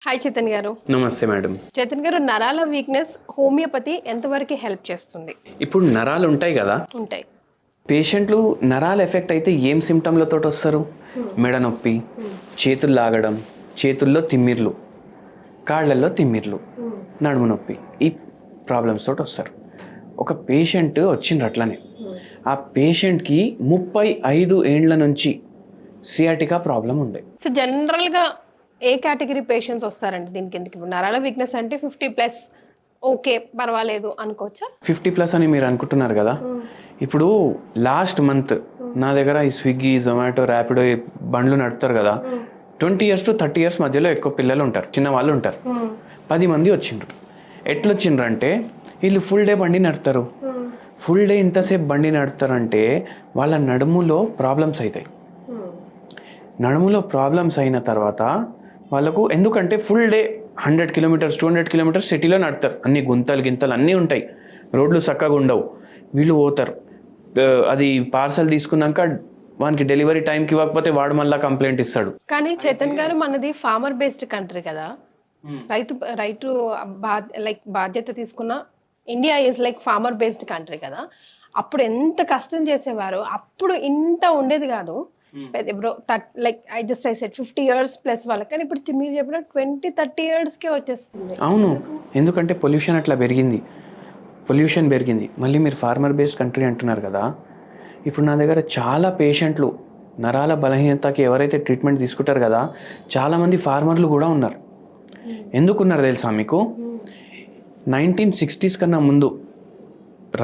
Hi Chetan గారు. నమస్తే madam. Chetan గారు, నరాల వీక్నెస్ హోమియోపతి ఎంతవరకు హెల్ప్ చేస్తుంది? ఇప్పుడు నరాలు ఉంటాయి కదా, ఉంటాయి. పేషెంట్లు నరాలు ఎఫెక్ట్ అయితే ఏం సిమ్టమ్లతో వస్తారు? మెడ నొప్పి, చేతులు లాగడం, చేతుల్లో తిమ్మిర్లు, కాళ్ళల్లో తిమ్మిర్లు, నడుము నొప్పి, ఈ ప్రాబ్లమ్స్ తోటి వస్తారు. ఒక పేషెంట్ వచ్చిండ్రు అట్లనే, ఆ పేషెంట్కి 35 ఏండ్ల నుంచి సియాటికా ప్రాబ్లం ఉండే. సో జనరల్గా ఏ కేటగిరీ పేషెంట్స్ వస్తారండి దీని కిందకి? నరాల వీక్నెస్ అంటే 50+ ఓకే పర్వాలేదు అనుకోవచ్చా? 50+ అని మీరు అనుకుంటున్నారు కదా. ఇప్పుడు లాస్ట్ మంత్ నా దగ్గర ఈ స్విగ్గీ, జొమాటో, ర్యాపిడో బండ్లు నడుపుతారు కదా, 20 years to 30 years మధ్యలో ఎక్కువ పిల్లలు ఉంటారు, చిన్న వాళ్ళు ఉంటారు. 10 మంది వచ్చిండ్రు. ఎట్లొచ్చిండ్రు అంటే, వీళ్ళు ఫుల్ డే బండి నడుపుతారు. ఫుల్ డే ఇంతసేపు బండి నడుపుతారంటే వాళ్ళ నడుములో ప్రాబ్లమ్స్ అవుతాయి. నడుములో ప్రాబ్లమ్స్ అయిన తర్వాత వాళ్ళకు, ఎందుకంటే ఫుల్ డే 100 kilometers 200 kilometers సిటీలో నడుపుతారు, అన్ని గుంతలు గింతలు అన్నీ ఉంటాయి, రోడ్లు చక్కగా ఉండవు. వీళ్ళు పోతారు, అది పార్సల్ తీసుకున్నాక వానికి డెలివరీ టైంకి ఇవ్వకపోతే వాడు మళ్ళీ కంప్లైంట్ ఇస్తాడు. కానీ చేతన్ గారు, మనది ఫార్మర్ బేస్డ్ కంట్రీ కదా, రైతు బాధ్యత తీసుకున్న India is like farmer based country కదా. అప్పుడు ఎంత కష్టం చేసేవారు, అప్పుడు ఇంత ఉండేది కాదు. ఐ సెడ్ 50 years ప్లస్ వాళ్ళకి, కానీ ఇప్పుడు మీరు చెప్పిన 20-30 yearsకే వచ్చేస్తుంది. అవును, ఎందుకంటే పొల్యూషన్ అట్లా పెరిగింది, మళ్ళీ మీరు ఫార్మర్ బేస్డ్ కంట్రీ అంటున్నారు కదా. ఇప్పుడు నా దగ్గర చాలా పేషెంట్లు నరాల బలహీనతకి ఎవరైతే ట్రీట్మెంట్ తీసుకుంటారు కదా, చాలామంది ఫార్మర్లు కూడా ఉన్నారు. ఎందుకున్నారు తెలుసా మీకు? 1960s కన్నా ముందు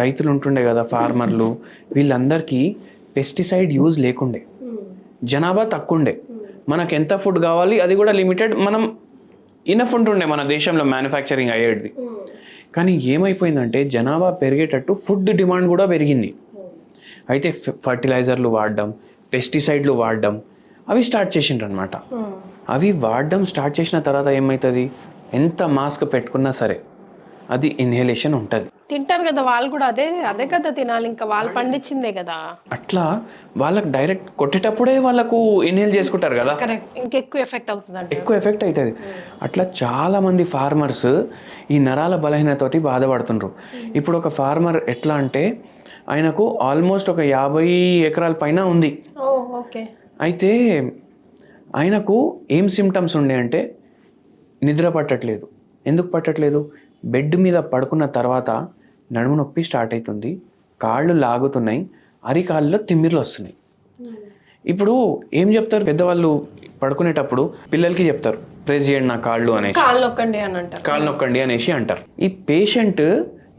రైతులు ఉంటుండే కదా, ఫార్మర్లు, వీళ్ళందరికీ పెస్టిసైడ్ యూజ్ లేకుండే, జనాభా తక్కువ ఉండే, మనకు ఎంత ఫుడ్ కావాలి అది కూడా లిమిటెడ్, మనం ఇనఫ్ ఉంటుండే మన దేశంలో మ్యానుఫ్యాక్చరింగ్ అయ్యేది. కానీ ఏమైపోయిందంటే జనాభా పెరిగేటట్టు ఫుడ్ డిమాండ్ కూడా పెరిగింది. అయితే ఫర్టిలైజర్లు వాడడం, పెస్టిసైడ్లు వాడడం అవి స్టార్ట్ చేసిండ్రు అనమాట. అవి వాడడం స్టార్ట్ చేసిన తర్వాత ఏమవుతుంది, ఎంత మాస్క్ పెట్టుకున్నా సరే అది ఇన్హేలేషన్ ఉంటుంది. తింటారు కదా వాళ్ళు కూడా, అదే కదా తినాలి, ఇంకా వాళ్ళు పండించిందే కదా. అట్లా వాళ్ళకి డైరెక్ట్ కొట్టేటప్పుడే వాళ్ళకు ఇన్హేల్ చేసుకుంటారు కదా, ఇంకెక్కువ ఎఫెక్ట్ అవుతుంది, ఎక్కువ ఎఫెక్ట్ అవుతుంది. అట్లా చాలా మంది ఫార్మర్స్ ఈ నరాల బలహీనతోటి బాధపడుతుండ్రు. ఇప్పుడు ఒక ఫార్మర్ ఎట్లా అంటే, ఆయనకు ఆల్మోస్ట్ ఒక 50 ఎకరాల పైన ఉంది. అయితే ఆయనకు ఏం సిమ్టమ్స్ ఉండే అంటే, నిద్ర పట్టట్లేదు. ఎందుకు పట్టట్లేదు? బెడ్ మీద పడుకున్న తర్వాత నడుము నొప్పి స్టార్ట్ అవుతుంది, కాళ్ళు లాగుతున్నాయి, అరికాళ్ళలో తిమ్మిర్లు వస్తున్నాయి. ఇప్పుడు ఏం చెప్తారు పెద్దవాళ్ళు పడుకునేటప్పుడు? పిల్లలకి చెప్తారు, ప్రెస్ చేయండి నా కాళ్ళు అనేసి, కాళ్ళు నొక్కండి అనేసి అంటారు. ఈ పేషెంట్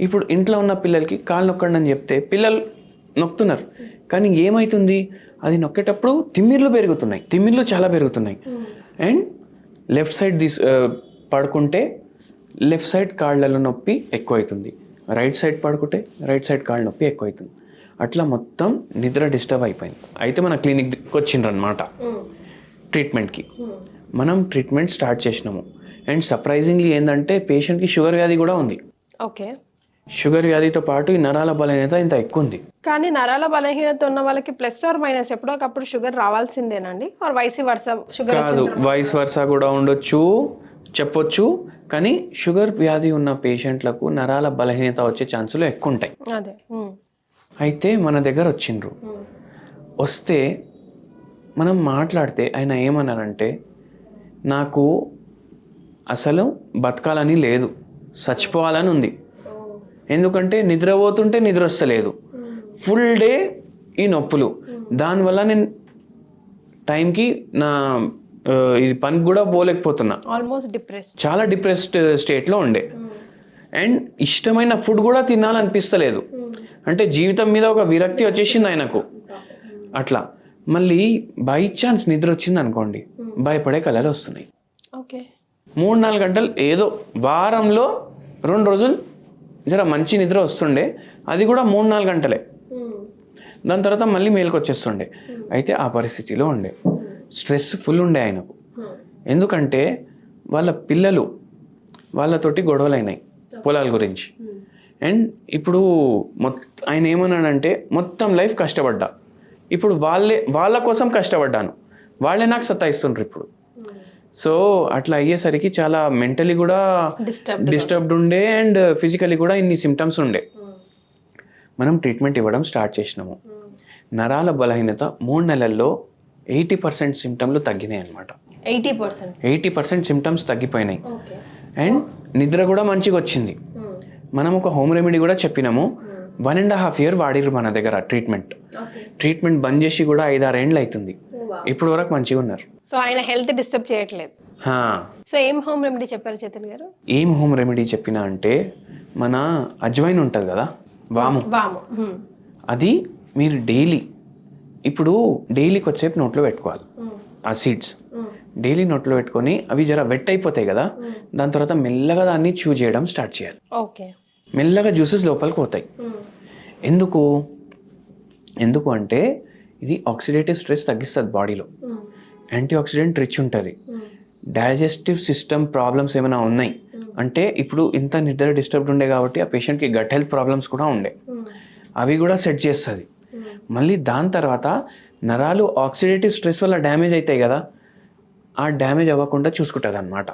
ఇప్పుడు ఇంట్లో ఉన్న పిల్లలకి కాళ్ళు నొక్కండి అని చెప్తే పిల్లలు నొక్కుతున్నారు, కానీ ఏమవుతుంది, అది నొక్కేటప్పుడు తిమ్మిర్లు చాలా పెరుగుతున్నాయి. అండ్ లెఫ్ట్ సైడ్ పడుకుంటే లెఫ్ట్ సైడ్ కాళ్ళలో నొప్పి ఎక్కువ అవుతుంది, రైట్ సైడ్ పడుకుంటే రైట్ సైడ్ కాళ్ళ నొప్పి ఎక్కువ అవుతుంది. అట్లా మొత్తం నిద్ర డిస్టర్బ్ అయిపోయింది. అయితే మన క్లినిక్కి వచ్చిండ్రు అనమాట ట్రీట్మెంట్కి. మనం ట్రీట్మెంట్ స్టార్ట్ చేసినాము. అండ్ సర్ప్రైజింగ్లీ ఏంటంటే పేషెంట్కి షుగర్ వ్యాధి కూడా ఉంది. ఓకే, షుగర్ వ్యాధితో పాటు ఈ నరాల బలహీనత ఇంత ఎక్కువ ఉంది. కానీ నరాల బలహీనత ఉన్న వాళ్ళకి ప్లస్ ఆర్ మైనస్ ఎప్పుడో ఒకప్పుడు షుగర్ రావాల్సిందేనండి, ఆర్ వైస్ వర్సా? షుగర్ కాదు, వైస్ వర్సా కూడా ఉండొచ్చు, చెప్పొచ్చు. కానీ షుగర్ వ్యాధి ఉన్న పేషెంట్లకు నరాల బలహీనత వచ్చే ఛాన్సులు ఎక్కువ ఉంటాయి. అయితే మన దగ్గర వచ్చిండ్రు, వస్తే మనం మాట్లాడితే ఆయన ఏమన్నారంటే, నాకు అసలు బతకాలని లేదు, చచ్చిపోవాలని ఉంది. ఎందుకంటే నిద్రపోతుంటే నిద్ర వస్తలేదు, ఫుల్ డే ఈ నొప్పులు, దానివల్ల నేను టైంకి నా ఇది పనికి కూడా పోలేకపోతున్నా, చాలా డిప్రెస్డ్ స్టేట్లో ఉండే. అండ్ ఇష్టమైన ఫుడ్ కూడా తినాలనిపిస్తలేదు, అంటే జీవితం మీద ఒక విరక్తి వచ్చేసింది ఆయనకు. అట్లా మళ్ళీ బై ఛాన్స్ నిద్ర వచ్చింది అనుకోండి, భయపడే కళలు వస్తున్నాయి. 3-4 గంటలు, ఏదో వారంలో 2 రోజులు జర మంచి నిద్ర వస్తుండే, అది కూడా 3-4 గంటలే. దాని తర్వాత మళ్ళీ మేలుకు వచ్చేస్తుండే. అయితే ఆ పరిస్థితిలో ఉండే, స్ట్రెస్ ఫుల్ ఉండే ఆయనకు. ఎందుకంటే వాళ్ళ పిల్లలు వాళ్ళతోటి గొడవలు అయినాయి పొలాల గురించి. అండ్ ఇప్పుడు ఆయన ఏమన్నాడంటే, మొత్తం లైఫ్ కష్టపడ్డా, ఇప్పుడు వాళ్ళ కోసం కష్టపడ్డాను, వాళ్ళే నాకు సతాయిస్తుండ్రు ఇప్పుడు. సో అట్లా అయ్యేసరికి చాలా మెంటలీ కూడా డిస్టర్బ్డ్ ఉండే అండ్ ఫిజికలీ కూడా ఇన్ని సిమ్టమ్స్ ఉండే. మనం ట్రీట్మెంట్ ఇవ్వడం స్టార్ట్ చేసినాము. నరాల బలహీనత 3 నెలల్లో 80% సిమ్టమ్లు తగ్గినాయి అనమాట. 80% సిమ్టమ్స్ తగ్గిపోయినాయి. అండ్ నిద్ర కూడా మంచిగా వచ్చింది. మనం ఒక హోమ్ రెమెడీ కూడా చెప్పినాము. 1.5 year వాడిర్రు మన దగ్గర ట్రీట్మెంట్ బంద్ చేసి కూడా 5-6 ఏళ్ళు అవుతుంది. ఇప్పుడు వరకు మంచిగా ఉన్నారు. సో ఆయన హెల్త్ డిస్టర్బ్ చేయట్లేదు. సో ఏం హోమ్ రెమెడీ చెప్పారు చేతన్ గారు? ఏం హోమ్ రెమెడీ చెప్పినా అంటే మన అజ్వైన్ ఉంటుంది కదా, వాము, అది మీరు డైలీ కొద్దిసేపు నోట్లో పెట్టుకోవాలి. ఆ సీడ్స్ డైలీ నోట్లో పెట్టుకొని అవి జర వెట్ అయిపోతాయి కదా, దాని తర్వాత మెల్లగా దాన్ని చూ చేయడం స్టార్ట్ చేయాలి. మెల్లగా జ్యూసెస్ లోపలికి పోతాయి. ఎందుకు అంటే ఇది ఆక్సిడేటివ్ స్ట్రెస్ తగ్గిస్తుంది బాడీలో. యాంటీ ఆక్సిడెంట్ రిచ్ ఉంటుంది. డైజెస్టివ్ సిస్టమ్ ప్రాబ్లమ్స్ ఏమైనా ఉన్నాయి అంటే, ఇప్పుడు ఇంత నిద్ర డిస్టర్బ్డ్ ఉండే కాబట్టి ఆ పేషెంట్కి గట్ హెల్త్ ప్రాబ్లమ్స్ కూడా ఉండే, అవి కూడా సెట్ చేస్తుంది. మళ్ళీ దాని తర్వాత నరాలు ఆక్సిడేటివ్ స్ట్రెస్ వల్ల డ్యామేజ్ అవుతాయి కదా, ఆ డ్యామేజ్ అవ్వకుండా చూసుకుంటుంది అనమాట.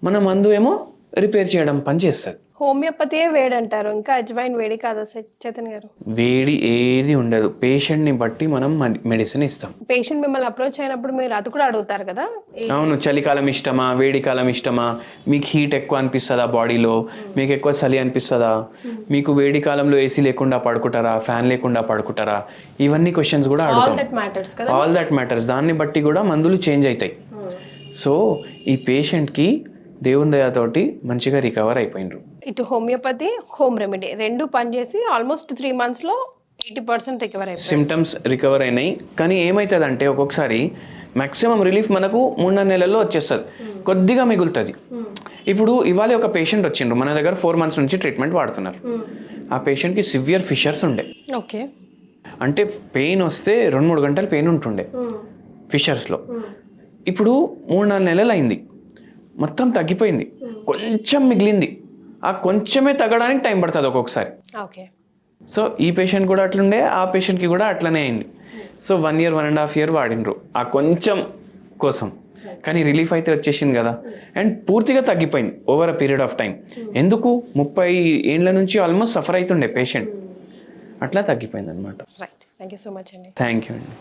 మన మందు ఏమో రిపేర్ చేయడం పని చేస్తుంది. హోమియోపతియే వేడి అంటారు, ఇంకా అజ్వైన్ వేడి కాదా చేతన్ గారు? వేడి ఏది ఉండదు. పేషెంట్ని బట్టి మనం మెడిసిన్ ఇస్తాం. పేషెంట్ మిమ్మల్ని అప్రోచ్ అయినప్పుడు మీరు అది కూడా అడుగుతారు కదా? అవును, చలికాలం ఇష్టమా, వేడి కాలం ఇష్టమా, మీకు హీట్ ఎక్కువ అనిపిస్తుందా బాడీలో, మీకు ఎక్కువ చలి అనిపిస్తుందా, మీకు వేడి కాలంలో ఏసీ లేకుండా పడుకుంటారా, ఫ్యాన్ లేకుండా పడుకుంటారా, ఇవన్నీ క్వశ్చన్స్ కూడా అడుగుతాం. All that matters. దాన్ని బట్టి కూడా మందులు చేంజ్ అవుతాయి. సో ఈ పేషెంట్కి దేవుని దయతోటి మంచిగా రికవర్ అయిపోయినరు. ఇటు హోమియోపతి, హోమ్ రెమెడీ రెండు పనిచేసి ఆల్మోస్ట్ 3 monthsలో 80% రికవర్ అయిపోయింది. సిమ్టమ్స్ రికవర్ అయినాయి. కానీ ఏమవుతుంది అంటే ఒక్కొక్కసారి మ్యాక్సిమం రిలీఫ్ మనకు 3 నెలల్లో వచ్చేస్తుంది, కొద్దిగా మిగులుతుంది. ఇప్పుడు ఇవాళ ఒక పేషెంట్ వచ్చిండ్రు మన దగ్గర, 4 months నుంచి ట్రీట్మెంట్ వాడుతున్నారు. ఆ పేషెంట్కి సివియర్ ఫిషర్స్ ఉండే. అంటే పెయిన్ వస్తే 2-3 గంటలు పెయిన్ ఉంటుండే ఫిషర్స్లో. ఇప్పుడు 3-4 నెలలు అయింది, మొత్తం తగ్గిపోయింది, కొంచెం మిగిలింది. ఆ కొంచెమే తగ్గడానికి టైం పడుతుంది ఒక్కొక్కసారి. సో ఈ పేషెంట్ కూడా అట్లుండే, ఆ పేషెంట్కి కూడా అట్లనే అయింది. సో 1 year 1.5 year వాడినరు ఆ కొంచెం కోసం, కానీ రిలీఫ్ అయితే వచ్చేసింది కదా. అండ్ పూర్తిగా తగ్గిపోయింది over a period of time. ఎందుకు 30 ఏళ్ళ నుంచి ఆల్మోస్ట్ సఫర్ అవుతుండే పేషెంట్, అట్లా తగ్గిపోయింది అనమాట. థ్యాంక్ యూ సో మచ్ అండి. థ్యాంక్ యూ అండి.